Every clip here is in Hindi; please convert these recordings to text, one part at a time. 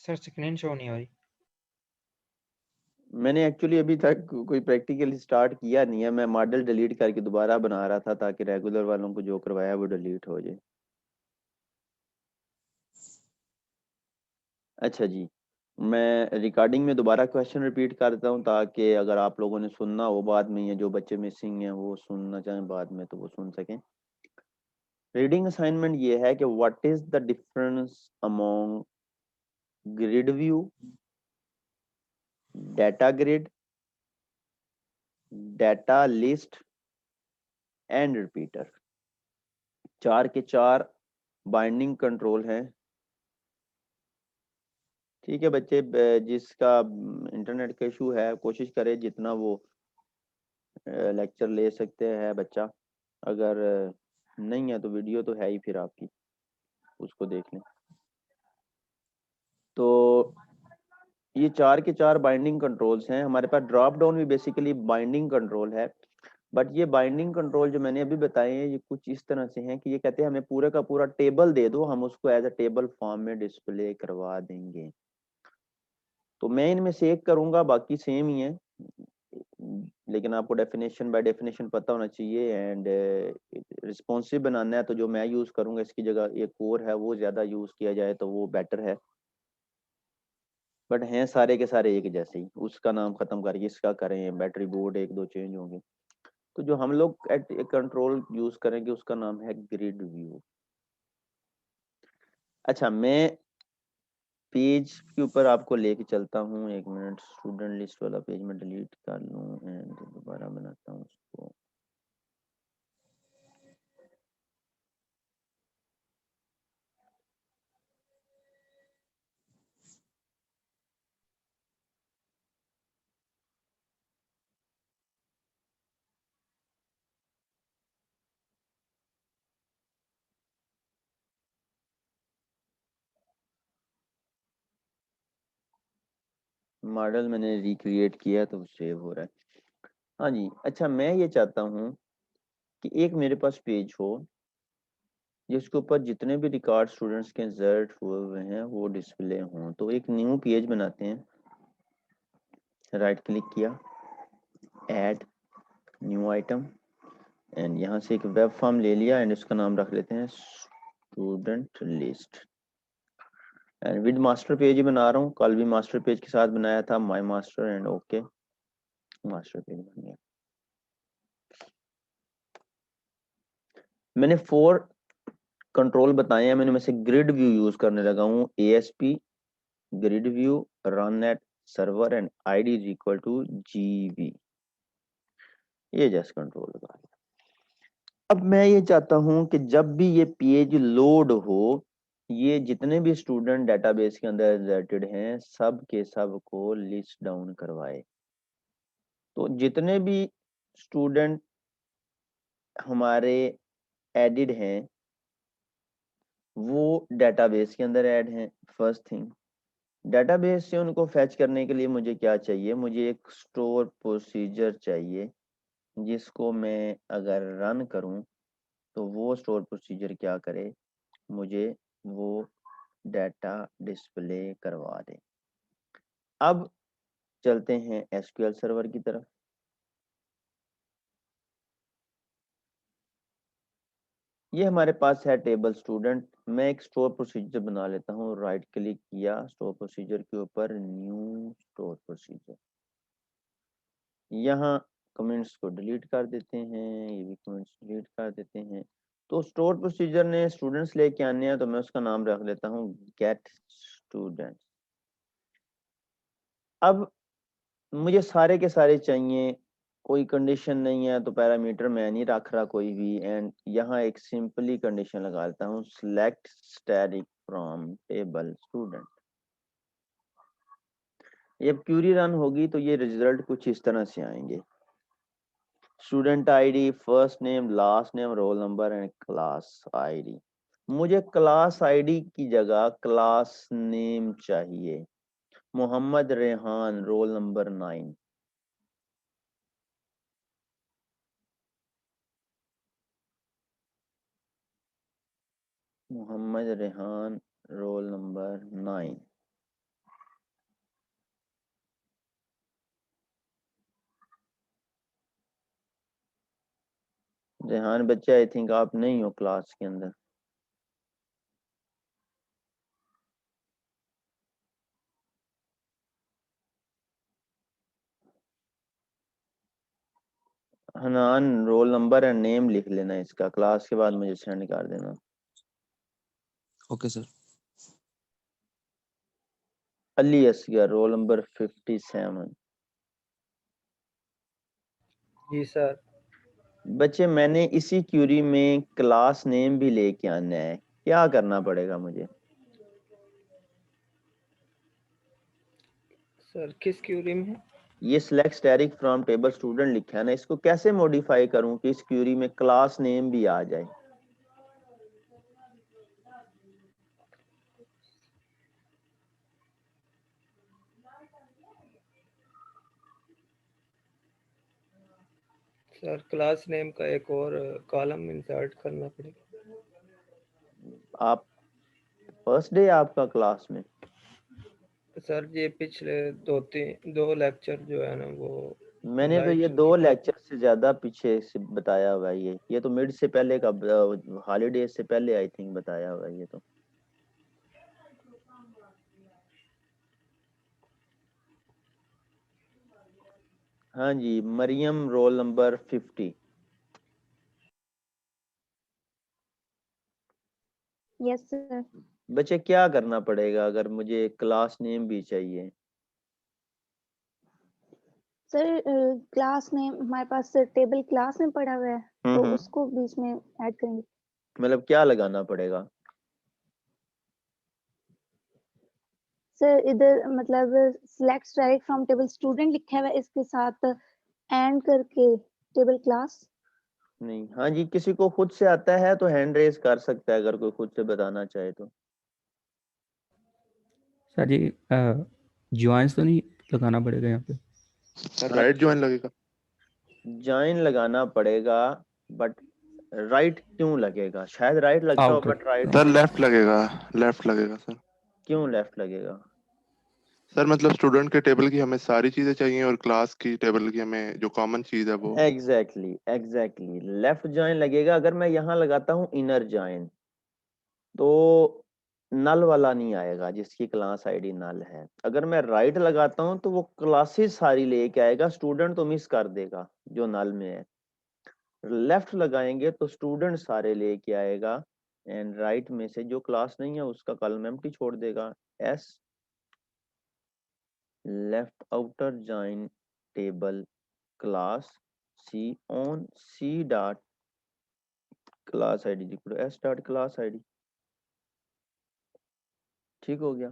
सर स्क्रीन शो नहीं हो रही। मैंने एक्चुअली अभी तक कोई प्रैक्टिकल स्टार्ट किया नहीं है, मैं मॉडल डिलीट करके दोबारा बना रहा था ताकि रेगुलर वालों को जो करवाया वो डिलीट हो जाए। अच्छा जी, मैं रिकॉर्डिंग में दोबारा क्वेश्चन रिपीट कर देता हूँ ताकि अगर आप लोगों ने सुनना हो बाद में, या जो बच्चे मिसिंग हैं वो सुनना चाहें बाद में तो वो सुन सकें। रीडिंग असाइनमेंट ये है कि what is the difference among grid view, data grid, data list and repeater. चार के चार बाइंडिंग कंट्रोल हैं। ठीक है बच्चे, जिसका इंटरनेट का इशू है कोशिश करे जितना वो लेक्चर ले सकते हैं बच्चा। अगर नहीं है तो वीडियो तो है ही फिर आपकी, उसको देख लें। तो ये चार के चार बाइंडिंग कंट्रोल्स हैं। हमारे पास ड्रॉप डाउन भी बेसिकली बाइंडिंग कंट्रोल है, बट ये बाइंडिंग कंट्रोल जो मैंने अभी बताए हैं ये कुछ इस तरह से हैं कि ये कहते हैं हमें पूरे का पूरा टेबल दे दो, हम उसको एज अ टेबल फॉर्म में डिस्प्ले करवा देंगे। तो मैं इनमें से एक करूंगा, बाकी सेम ही है, लेकिन आपको डेफिनेशन बाय डेफिनेशन पता होना चाहिए। एंड रिस्पॉन्सिव बनाना है तो जो मैं यूज करूंगा इसकी जगह एक और है, वो ज्यादा यूज किया जाए तो वो बेटर है। बट हैं सारे के सारे एक जैसे ही, उसका नाम खत्म करके इसका करें, बैटरी बोर्ड एक दो चेंज होंगे। तो जो हम लोग कंट्रोल यूज करेंगे उसका नाम है ग्रिड व्यू। अच्छा, मैं पेज के ऊपर आपको लेके चलता हूँ, एक मिनट। स्टूडेंट लिस्ट वाला पेज मैं डिलीट कर लूँ एंड दोबारा बनाता हूँ उसको। मॉडल मैंने रिक्रिएट किया तो सेव हो रहा है। हाँ जी, अच्छा मैं ये चाहता हूँ कि एक मेरे पास पेज हो जिसके ऊपर जितने भी रिकॉर्ड स्टूडेंट्स के इंसर्ट हुए हुए हैं वो डिस्प्ले हों। तो एक न्यू पेज बनाते हैं, राइट क्लिक किया, ऐड न्यू आइटम, एंड यहाँ से एक वेब फॉर्म ले लिया एंड इसका नाम रख लेते हैं student list. And with master page ही बना रहा हूँ, कल भी मास्टर पेज के साथ बनाया था, my master and okay, master page बन गया। मैंने 4 कंट्रोल बताए हैं, मैंने में से ग्रिड व्यू यूज करने लगा हूँ। ASP grid view run at server and ID is equal to GB। ये जस्ट कंट्रोल लगा लिया। अब मैं ये चाहता हूं कि जब भी ये पेज लोड हो, ये जितने भी स्टूडेंट डेटाबेस के अंदर इंसर्टेड हैं सब के सब को लिस्ट डाउन करवाए। तो जितने भी स्टूडेंट हमारे एडिड हैं वो डेटाबेस के अंदर ऐड हैं। फर्स्ट थिंग, डेटाबेस से उनको फैच करने के लिए मुझे क्या चाहिए, मुझे एक स्टोर प्रोसीजर चाहिए जिसको मैं अगर रन करूं तो वो स्टोर प्रोसीजर क्या करे, मुझे वो डाटा डिस्प्ले करवा दे। अब चलते हैं SQL सर्वर की तरफ। ये हमारे पास है टेबल स्टूडेंट। मैं एक स्टोर प्रोसीजर बना लेता हूँ, राइट क्लिक किया स्टोर प्रोसीजर के ऊपर, न्यू स्टोर प्रोसीजर। यहाँ कमेंट्स को डिलीट कर देते हैं, ये भी कमेंट्स डिलीट कर देते हैं। तो स्टोर प्रोसीजर ने स्टूडेंट्स लेके आने हैं तो मैं उसका नाम रख लेता हूँ गेट स्टूडेंट्स। अब मुझे सारे के सारे चाहिए, कोई कंडीशन नहीं है तो पैरामीटर मैं नहीं रख रहा कोई भी। एंड यहाँ एक सिंपली कंडीशन लगा लेता हूँ, select static from table student. जब क्यूरी रन होगी तो ये रिजल्ट कुछ इस तरह से आएंगे, student ID, first name, last name, roll number and class ID. मुझे क्लास आईडी की जगह क्लास नेम चाहिए, Mohammad Rehan, roll number 9। Mohammad Rehan, roll number 9। Rehan बच्चे, आई थिंक आप नहीं हो क्लास के अंदर। Hanan roll number and name लिख लेना इसका, क्लास के बाद मुझे सेंड कर देना। Okay sir. Ali Asgar roll number 57। जी सर। बच्चे मैंने इसी क्यूरी में क्लास नेम भी लेके आना है, क्या करना पड़ेगा मुझे? सर किस क्यूरी में? ये select static from table student लिखा है ना, इसको कैसे मॉडिफाई करूं कि इस क्यूरी में क्लास नेम भी आ जाए? सर क्लास नेम का एक और कॉलम इंसर्ट करना पड़ेगा। आप फर्स्ट डे आपका क्लास में? सर ये पिछले दो लेक्चर जो है ना वो मैंने तो लाइव ये चल 2 रही है। लेक्चर से ज्यादा पीछे से बताया हुआ है, ये तो मिड से पहले का, हॉलीडे से पहले आई थिंक बताया हुआ है ये तो। हाँ जी, Mariyam roll number 50। Yes sir. बच्चे क्या करना पड़ेगा अगर मुझे क्लास नेम भी चाहिए? सर क्लास नेम हमारे पास टेबल क्लास में पड़ा हुआ है, तो उसको बीच में ऐड करेंगे। मतलब क्या लगाना पड़ेगा? सर इधर मतलब select strike from table student लिखा हुआ है, इसके साथ एंड करके टेबल क्लास। नहीं, हाँ जी, किसी को खुद से आता है तो हैंड रेज कर सकता है, अगर कोई खुद से बताना चाहे तो। सर ये ज्वाइंस तो नहीं लगाना पड़ेगा यहाँ पे? सर राइट ज्वाइन लगेगा। ज्वाइन लगाना पड़ेगा, बट राइट क्यों लगेगा? शायद राइट लगता हो, बट राइट सर लेफ्ट लगेगा सर। क्यों लेफ्ट लगेगा? सर मतलब स्टूडेंट के टेबल की हमें सारी चीजें चाहिए और क्लास की टेबल की हमें जो कॉमन चीज है वो। एग्जैक्टली लेफ्ट ज्वाइन लगेगा। अगर मैं यहाँ लगाता हूँ इनर ज्वाइन, तो नल वाला नहीं आएगा जिसकी क्लास आईडी नल है। अगर मैं राइट लगाता हूँ तो वो क्लासेस सारी लेके आएगा, स्टूडेंट तो मिस कर देगा जो नल में है। लेफ्ट लगाएंगे तो स्टूडेंट सारे लेके आएगा, एंड राइट में से जो क्लास नहीं है उसका कॉलम एम्प्टी छोड़ देगा। S left outer join table class C on C dot class ID equal to S dot class ID. ठीक हो गया।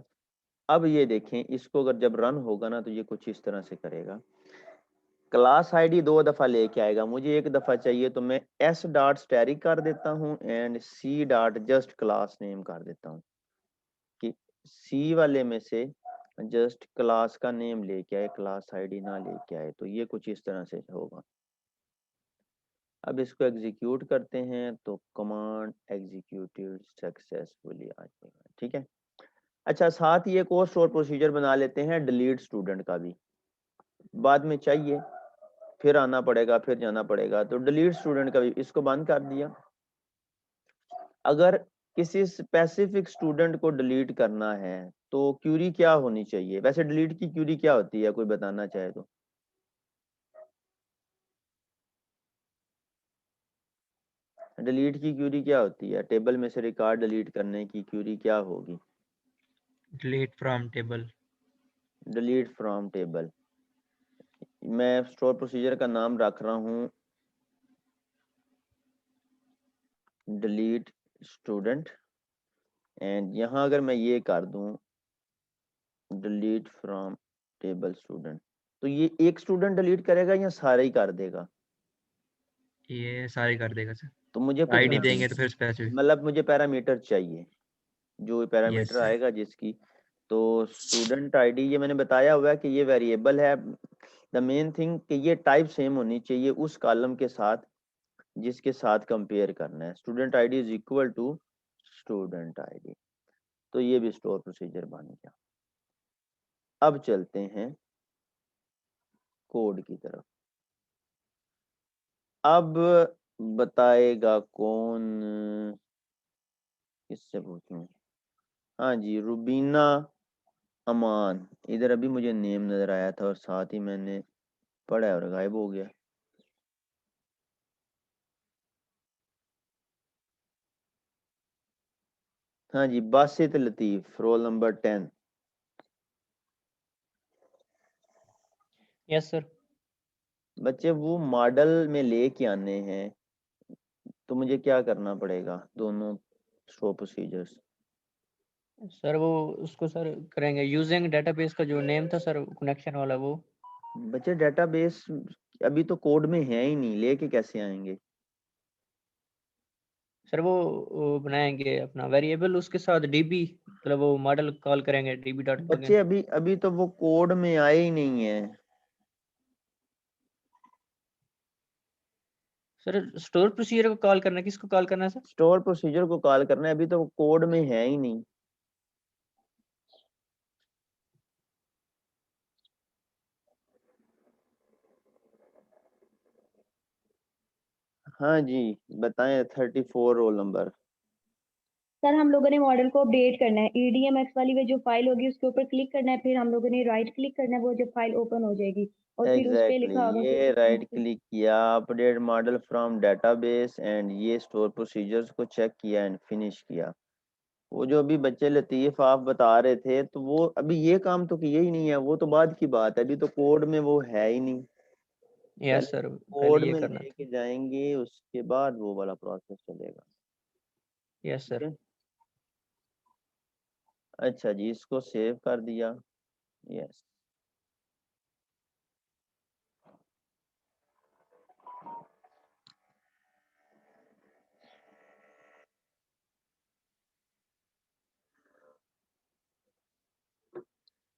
अब ये देखें, इसको अगर जब रन होगा ना तो ये कुछ इस तरह से करेगा। क्लास आईडी 2 दफा लेके आएगा, मुझे एक दफा चाहिए तो मैं एस डॉट स्टैटिक कर देता हूँ and C dot just class name कर देता हूँ कि सी वाले में से जस्ट क्लास का नेम लेके आए, क्लास आईडी ना लेके आए। तो ये कुछ इस तरह से होगा। अब इसको एग्जीक्यूट करते हैं तो कमांड एग्जीक्यूटेड सक्सेसफुली आ जाएगा। ठीक है। अच्छा, साथ ही एक और स्टोर प्रोसीजर बना लेते हैं डिलीट स्टूडेंट का भी, बाद में चाहिए फिर आना पड़ेगा, फिर जाना पड़ेगा। तो डिलीट स्टूडेंट का भी इसको बंद कर दिया। अगर किसी स्पेसिफिक स्टूडेंट को डिलीट करना है तो क्यूरी क्या होनी चाहिए? वैसे डिलीट की क्यूरी क्या होती है, कोई बताना चाहे तो? डिलीट की क्यूरी क्या होती है? टेबल में से रिकॉर्ड डिलीट करने की क्यूरी क्या होगी? Delete from table. Delete from table. मैं स्टोर प्रोसीजर का नाम रख रहा हूँ डिलीट स्टूडेंट, एंड यहाँ अगर मैं ये कर दूं डिलीट फ्रॉम टेबल स्टूडेंट, तो ये एक स्टूडेंट डिलीट करेगा या सारे ही कर देगा? ये सारे कर देगा सर। तो मुझे कुछ आईडी देंगे तो फिर स्पेसिफिक। मतलब मुझे पैरामीटर चाहिए, जो पैरामीटर सर। आएगा जिसकी। तो स्टूडेंट आईडी ये मैंने बताया हुआ है कि ये वेरिएबल है। द मेन थिंग कि ये टाइप सेम होनी चाहिए उस कॉलम के साथ जिसके साथ कंपेयर करना है। Student ID is equal to student ID. तो ये भी स्टोर प्रोसीजर बन गया। अब चलते हैं कोड की तरफ। अब बताएगा कौन? किससे पूछूं? हाँ जी, रुबीना अमान। इधर अभी मुझे नेम नजर आया था और साथ ही मैंने पढ़ा और गायब हो गया। हाँ जी, Basit Latif, roll number 10। Yes sir. बच्चे वो मॉडल में लेके आने हैं, तो मुझे क्या करना पड़ेगा? दोनों स्टोर प्रोसीजर्स। सर वो उसको सर करेंगे यूजिंग डेटाबेस का जो नेम था सर कनेक्शन वाला वो। बच्चे डेटाबेस अभी तो कोड में है ही नहीं, लेके कैसे आएंगे? सर वो बनाएंगे अपना वेरिएबल, उसके साथ डीबी, मतलब वो मॉडल कॉल करेंगे डीबी डॉट बच्चे अभी अभी तो वो कोड में आए ही नहीं है। सर स्टोर प्रोसीजर को कॉल करना है, किसको कॉल करना है सर? स्टोर प्रोसीजर को कॉल करना है, अभी तो वो कोड में है ही नहीं। हाँ जी, बताएं 34 रोल नंबर। सर हम लोगों ने मॉडल को अपडेट करना है, EDMX वाली वो जो फाइल होगी उसके ऊपर क्लिक करना है, फिर हम लोगों ने राइट क्लिक करना है, वो जो फाइल ओपन हो जाएगी और फिर उस पे लिखा होगा ये राइट कि क्लिक किया, update model from database and ये स्टोर प्रोसीजर्स को चेक किया एंड फिनिश किया। वो जो अभी बच्चे लतीफ आप बता रहे थे, तो वो अभी ये काम तो किया ही नहीं है, वो तो बाद की बात है, अभी तो कोड में वो है ही नहीं। यस पहले सर, पहले कोड ये में करना लेके था। जाएंगे, उसके बाद वो वाला प्रोसेस चलेगा। यस ठीक सर। है, अच्छा जी, इसको सेव कर दिया। यस,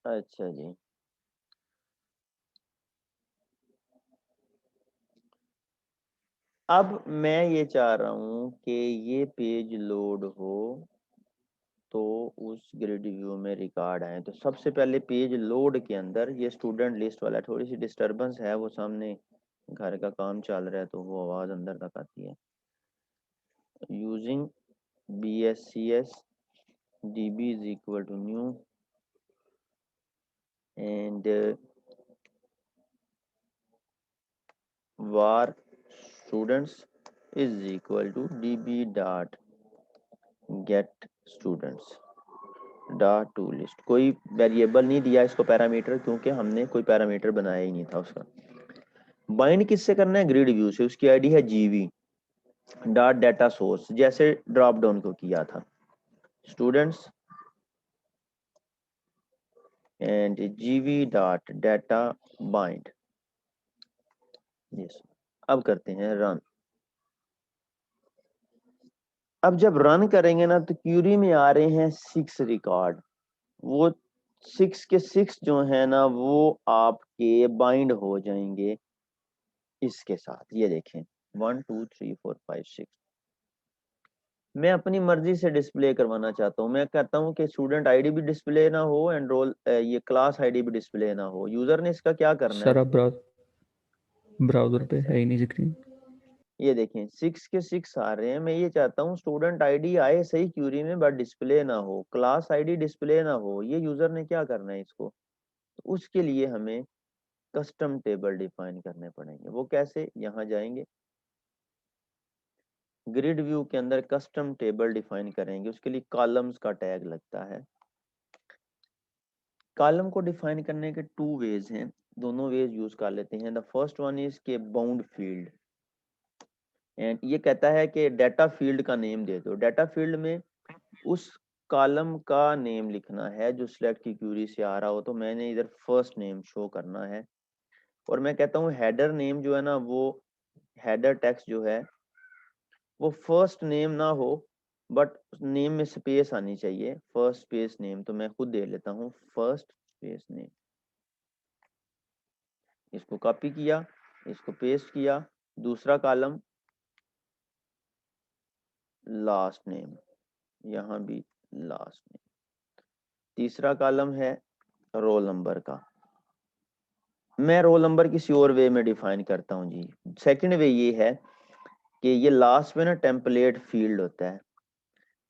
अच्छा जी। अब मैं ये चाह रहा हूँ कि ये पेज लोड हो तो उस ग्रिड व्यू में रिकॉर्ड आए। तो सबसे पहले पेज लोड के अंदर ये स्टूडेंट लिस्ट वाला, थोड़ी सी डिस्टरबेंस है, वो सामने घर का काम चल रहा है तो वो आवाज अंदर तक आती है। Using BSCS DB is equal to new and var students is equal to db dot get students dot to list. कोई वेरिएबल नहीं दिया इसको पैरामीटर, क्योंकि हमने कोई पैरामीटर बनाया ही नहीं था उसका। बाइंड किससे करना है? ग्रिड व्यू से। उसकी आईडी है जीवी डॉट डेटा सोर्स, जैसे ड्रॉप डाउन को किया था, स्टूडेंट्स एंड जीवी डॉट डेटा बाइंड। यस, अब करते हैं रन। अब जब रन करेंगे ना, तो क्यूरी में आ रहे हैं 6 रिकॉर्ड। वो 6 के 6 जो है ना, वो आपके बाइंड हो जाएंगे इसके साथ। ये देखें 1 2 3 4 5 6। मैं अपनी मर्जी से डिस्प्ले करवाना चाहता हूँ। मैं कहता हूँ कि स्टूडेंट आईडी भी डिस्प्ले ना हो, एनरोल ये क्लास आईडी भी डिस्प्ले ना हो। यूजर ने इसका क्या करना सर है? अब ब्राउजर पे है ही नहीं स्क्रीन। ये देखें 6 के 6 आ रहे हैं। मैं ये चाहता हूँ स्टूडेंट आईडी आए सही क्यूरी में, बट डिस्प्ले ना हो, क्लास आईडी डिस्प्ले ना हो। ये यूजर ने क्या करना है इसको? तो उसके लिए हमें कस्टम टेबल डिफाइन करने पड़ेंगे। वो कैसे? यहाँ जाएंगे, ग्रिड व्यू के अंदर कस्टम टेबल डिफाइन करेंगे। उसके लिए कॉलम्स का टैग लगता है। कॉलम को डिफाइन करने के 2 वेज हैं, दोनों वेज यूज कर लेते हैं। द फर्स्ट वन इज के बाउंड फील्ड, एंड ये कहता है कि डाटा फील्ड का नेम दे दो। डाटा फील्ड में उस कॉलम का नेम लिखना है जो सिलेक्ट की क्यूरी से आ रहा हो। तो मैंने इधर फर्स्ट नेम शो करना है, और मैं कहता हूँ हेडर नेम जो है ना, वो हेडर टेक्स्ट जो है वो फर्स्ट नेम ना हो, बट नेम में स्पेस आनी चाहिए, फर्स्ट स्पेस नेम। तो मैं खुद दे लेता हूँ फर्स्ट स्पेस नेम। इसको कॉपी किया, इसको पेस्ट किया। दूसरा कॉलम लास्ट नेम, यहाँ भी लास्ट नेम। तीसरा कॉलम है रोल नंबर का। मैं रोल नंबर किसी और वे में डिफाइन करता हूँ जी। सेकंड वे ये है कि ये लास्ट में ना टेम्पलेट फील्ड होता है,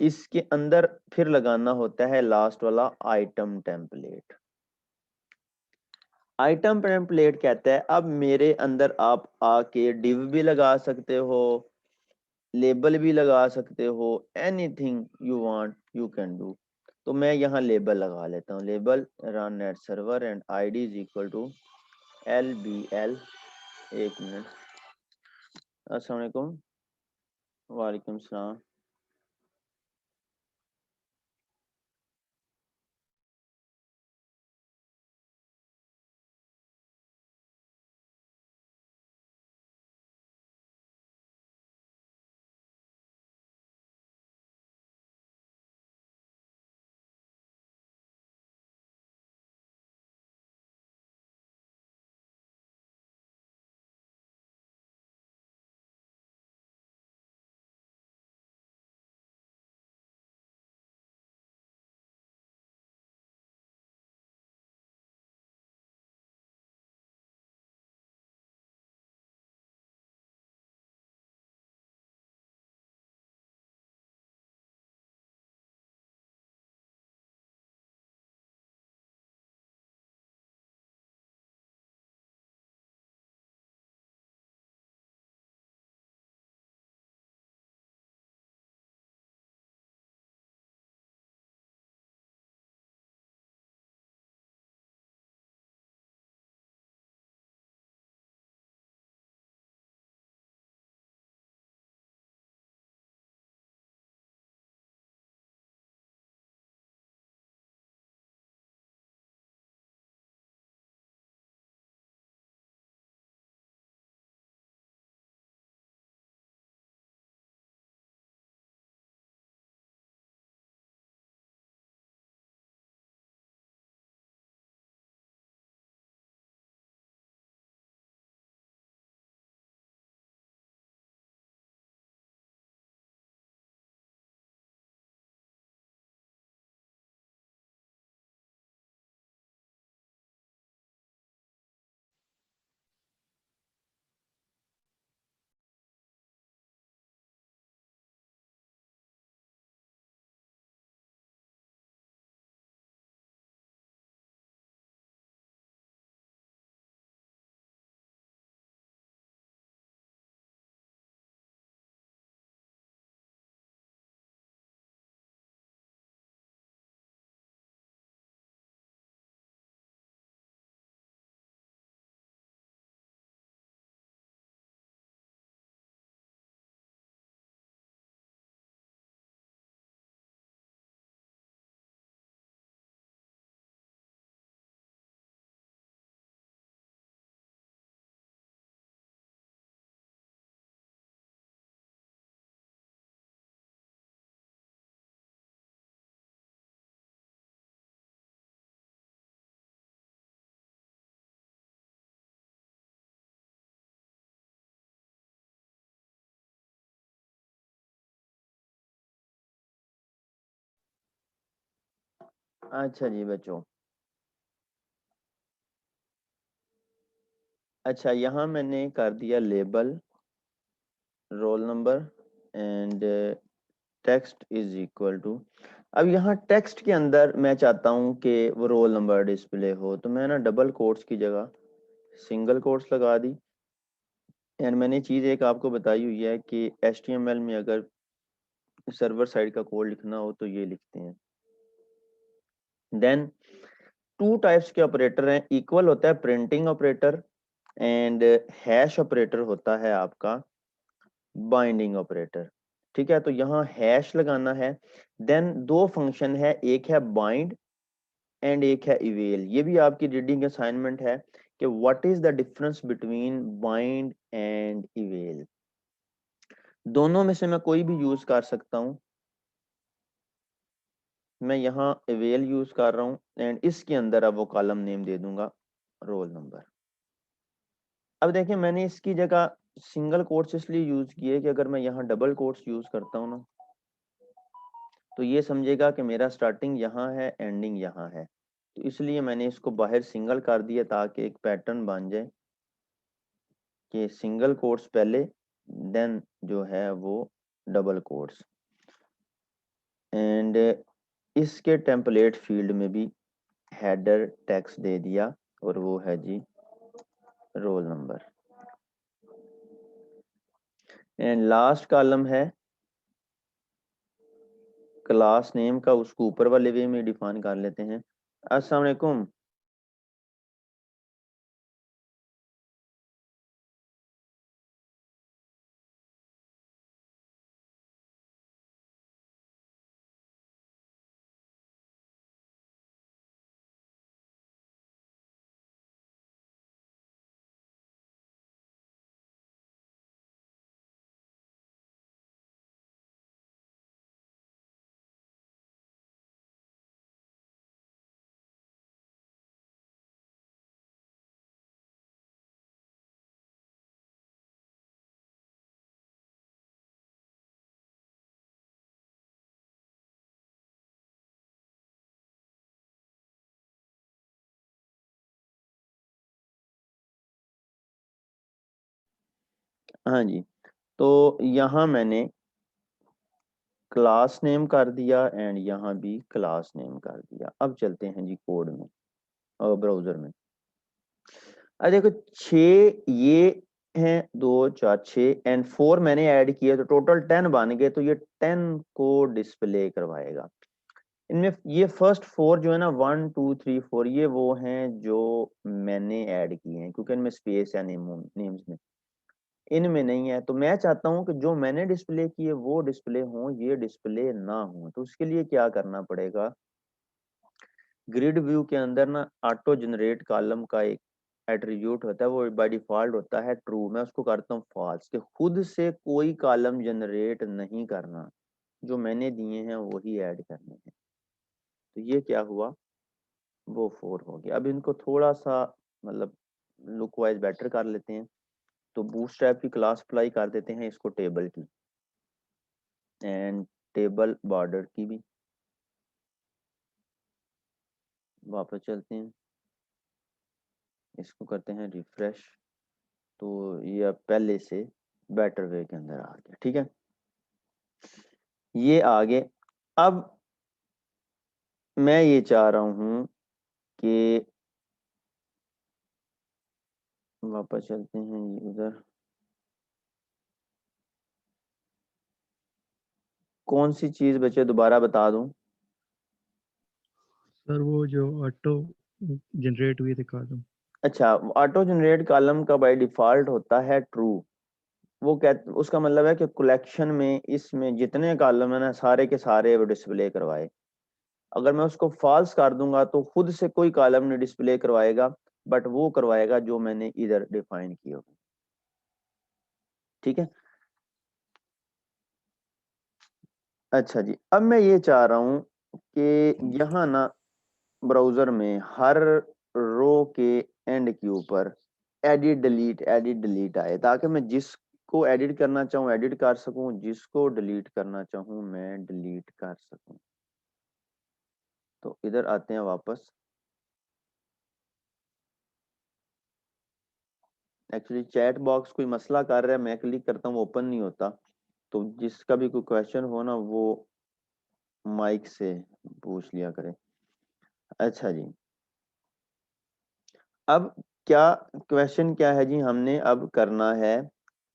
इसके अंदर फिर लगाना होता है लास्ट वाला आइटम टेम्पलेट। आइटम टेम्पलेट कहता है अब मेरे अंदर आप आके डिव भी लगा सकते हो, लेबल भी लगा सकते हो, anything you want you can do. तो मैं यहाँ लेबल लगा लेता हूँ, label run at server and ID is equal to LBL। एक मिनट, अस्सलाम वालेकुम। वालेकुम सलाम। अच्छा जी बच्चों, अच्छा यहाँ मैंने कर दिया label, roll number and text is equal to. अब यहाँ टेक्स्ट के अंदर मैं चाहता हूँ कि वो रोल नंबर डिस्प्ले हो, तो मैं ना डबल कोट्स की जगह सिंगल कोट्स लगा दी। एंड मैंने चीज़ एक आपको बताई हुई है कि HTML में अगर सर्वर साइड का कोड लिखना हो तो ये लिखते हैं। देन टू टाइप्स के ऑपरेटर हैं, इक्वल होता है printing operator and hash operator होता है आपका बाइंडिंग ऑपरेटर। ठीक है, तो यहाँ हैश लगाना है। देन दो फंक्शन है, एक है बाइंड एंड एक है इवेल। ये भी आपकी रीडिंग असाइनमेंट है कि what is the difference between bind and eval. दोनों में से मैं कोई भी यूज कर सकता हूँ। मैं यहाँ इवेल यूज कर रहा हूँ एंड इसके अंदर अब वो कॉलम नेम दे दूंगा रोल नंबर। अब देखिए मैंने इसकी जगह सिंगल कोट्स इसलिए यूज किए कि अगर मैं यहाँ डबल कोट्स यूज करता हूँ ना तो ये समझेगा कि मेरा स्टार्टिंग यहाँ है, एंडिंग यहाँ है। तो इसलिए मैंने इसको बाहर सिंगल कर दिया ताकि एक पैटर्न बन जाए कि सिंगल कोट्स पहले, देन जो है वो डबल कोट्स, एंड इसके टेम्पलेट फील्ड में भी हेडर टेक्स्ट दे दिया और वो है जी roll number. And last column है क्लास नेम का, उसको ऊपर वाले वे में डिफाइन कर लेते हैं। अस्सलाम वालेकुम। हाँ जी, तो यहाँ मैंने क्लास नेम कर दिया एंड यहाँ भी क्लास नेम कर दिया। अब चलते हैं जी कोड में और ब्राउजर में। अब देखो 6 ये हैं, 2 4 6 एंड 4 मैंने ऐड किया तो टोटल 10 बन गए, तो ये 10 को डिस्प्ले करवाएगा। इनमें ये फर्स्ट 4 जो है ना 1 2 3 4 ये वो हैं जो मैंने ऐड किए हैं, क्योंकि इनमें स्पेस है नेम्स में, इनमें नहीं है। तो मैं चाहता हूं कि जो मैंने डिस्प्ले किए वो डिस्प्ले हों, ये डिस्प्ले ना हो। तो उसके लिए क्या करना पड़ेगा, ग्रिड व्यू के अंदर ना ऑटो जनरेट कॉलम का एक एट्रीब्यूट होता है, वो बाय डिफॉल्ट होता है ट्रू। मैं उसको करता हूँ फॉल्स, कि खुद से कोई कॉलम जनरेट नहीं करना, जो मैंने दिए हैं वही ऐड करने हैं। तो ये क्या हुआ, वो 4 हो गया। अब इनको थोड़ा सा मतलब लुक वाइज बेटर कर लेते हैं। तो बूटस्ट्रैप की क्लास अप्लाई कर देते हैं इसको टेबल की, एंड टेबल बॉर्डर की भी। वापस चलते हैं, इसको करते हैं रिफ्रेश, तो ये अब पहले से बेटर वे के अंदर आ गया। ठीक है, ये आगे। अब मैं ये चाह रहा हूं कि वापस चलते हैं उधर, कौन सी चीज बचे दोबारा बता दूं। सर वो जो ऑटो जनरेट हुई थी कॉलम। अच्छा, ऑटो जनरेट कॉलम का बाय डिफॉल्ट होता है ट्रू। वो उसका मतलब है कि कलेक्शन में इसमें जितने कॉलम है ना सारे के सारे वो डिस्प्ले करवाए। अगर मैं उसको फॉल्स कर दूंगा तो खुद से कोई कॉलम नहीं डिस्प्ले करवाएगा, बट वो करवाएगा जो मैंने इधर डिफाइन किया होगा। ठीक है, अच्छा जी। अब मैं ये चाह रहा हूं कि यहाँ ना ब्राउजर में हर रो के एंड के ऊपर एडिट डिलीट आए, ताकि मैं जिसको एडिट करना चाहूँ एडिट कर सकूं, जिसको डिलीट करना चाहूँ मैं डिलीट कर सकूं। तो इधर आते हैं वापस। एक्चुअली चैट बॉक्स कोई मसला कर रहा है, मैं क्लिक करता हूँ ओपन नहीं होता। तो जिसका भी कोई क्वेश्चन हो ना वो माइक से पूछ लिया करे। अच्छा जी, अब क्या क्वेश्चन क्या है जी, हमने अब करना है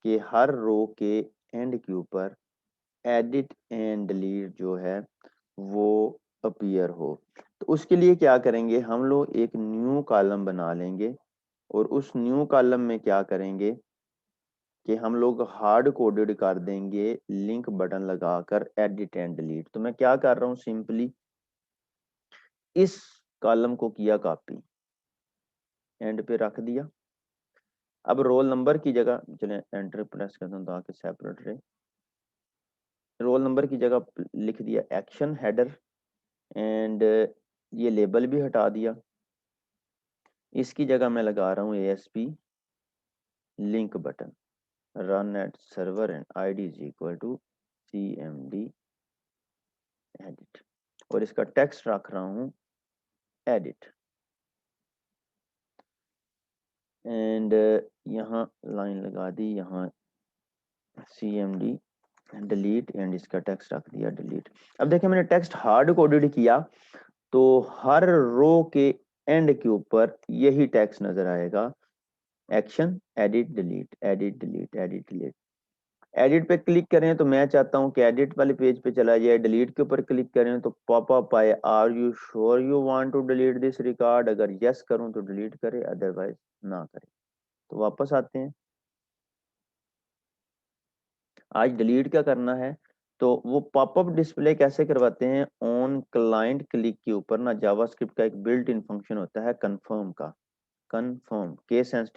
कि हर रो के एंड के ऊपर एडिट एंड डिलीट जो है वो अपीयर हो। तो उसके लिए क्या करेंगे, हम लोग एक न्यू कॉलम बना लेंगे और उस न्यू कॉलम में क्या करेंगे कि हम लोग हार्ड कोडेड कर देंगे लिंक बटन लगाकर एडिट एंड डिलीट। तो मैं क्या कर रहा हूँ, सिंपली इस कॉलम को किया कॉपी, एंड पे रख दिया। अब रोल नंबर की जगह, चलें एंटर प्रेस करता हूँ ताकि सेपरेट रहे। रोल नंबर की जगह लिख दिया एक्शन हेडर, एंड ये लेबल भी हटा दिया। इसकी जगह मैं लगा रहा हूँ ASP link button, run at server and ID is equal to CMD edit, और इसका टेक्स्ट रख रहा हूँ एडिट। एंड यहाँ लाइन लगा दी, यहाँ cmd डिलीट एंड इसका टेक्स्ट रख दिया डिलीट। अब देखिए मैंने टेक्स्ट हार्ड कोडेड किया तो हर रो के एंड के ऊपर यही टेक्स्ट नजर आएगा, action edit delete edit delete edit delete. Edit पे क्लिक करें तो मैं चाहता हूं कि एडिट वाले पेज पे चला जाए, डिलीट के ऊपर क्लिक करें तो पॉपअप आए are you sure you want to delete this record, अगर यस करूं तो डिलीट करे अदरवाइज ना करे। तो वापस आते हैं, आज डिलीट क्या करना है, तो वो पॉपअप डिस्प्ले कैसे करवाते हैं, ऑन क्लाइंट क्लिक के ऊपर ना जावास्क्रिप्ट का एक बिल्ट इन फंक्शन होता है कंफर्म का, कंफर्म केस सेंसिटिव